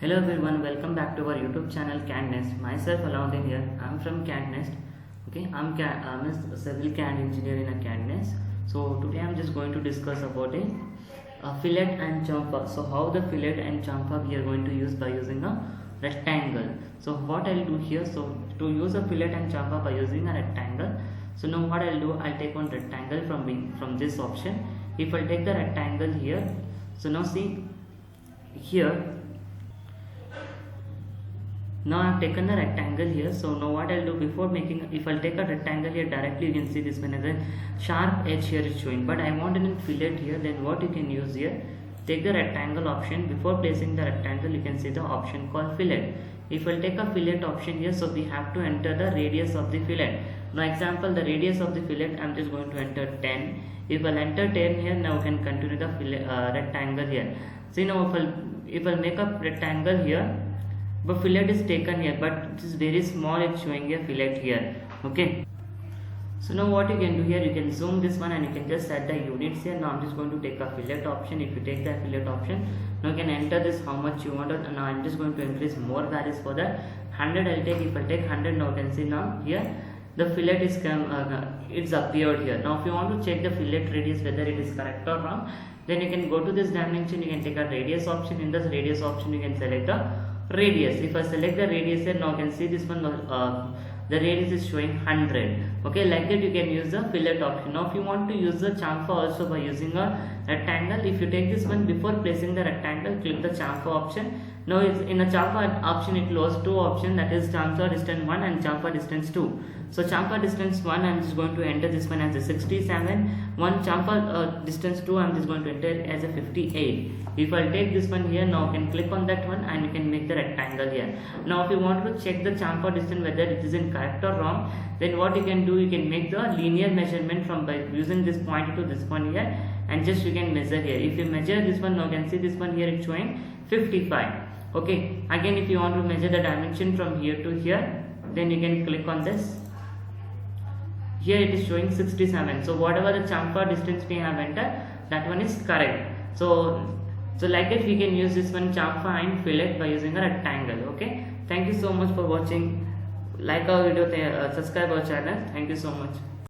Hello everyone, welcome back to our YouTube channel CAD NEST. Myself Allauddin here. I'm from CAD NEST. Okay, I'm a civil CAD engineer in a CAD NEST. So today I'm just going to discuss about a fillet and chamfer. So how the fillet and chamfer we are going to use by using a rectangle. So what I'll do here, so to use a fillet and chamfer by using a rectangle. So now what I'll do, I'll take one rectangle from this option. If I'll take the rectangle here, so now see here. Now I have taken the rectangle here. So now what I'll do, before making, if I'll take a rectangle here directly, you can see this one as a sharp edge here is showing, but I want a fillet here. Then what you can use here, take the rectangle option. Before placing the rectangle, you can see the option called fillet. If I'll take a fillet option here, so we have to enter the radius of the fillet. Now example, the radius of the fillet, I'm just going to enter 10. If I'll enter 10 here, now I can continue the fillet, rectangle here. See now if I'll make a rectangle here, but fillet is taken here, but it is very small, it's showing a fillet here. Okay, so now what you can do here, you can zoom this one and you can just set the units here. Now I'm just going to take a fillet option. If you take the fillet option, now you can enter this how much you want, and now I'm just going to increase more values for that. 100 I'll take. If I take 100, now you can see now here the fillet is it's appeared here. Now if you want to check the fillet radius whether it is correct or wrong, then you can go to this dimension, you can take a radius option. In this radius option, you can select the radius. If I select the radius here, now you can see this one, the radius is showing 100. Okay, like that you can use the fillet option. Now if you want to use the chamfer also by using a rectangle, if you take this one, before placing the rectangle, click the chamfer option. Now in the chamfer option, it loads two options, that is chamfer distance 1 and chamfer distance 2. So chamfer distance 1, I'm just going to enter this one as a 67. One chamfer distance 2, I'm just going to enter as a 58. If I take this one here, now you can click on that one and you can make the rectangle here. Now if you want to check the chamfer distance whether it is incorrect or wrong, then what you can do, you can make the linear measurement from by using this point to this one here, and just you can measure here. If you measure this one, now you can see this one here, it's showing 55. Okay, again if you want to measure the dimension from here to here, then you can click on this. Here it is showing 67. So whatever the chamfer distance we have entered, that one is correct. So like that we can use this one chamfer and fillet by using a rectangle. Okay, thank you so much for watching. Like our video, subscribe our channel. Thank you so much.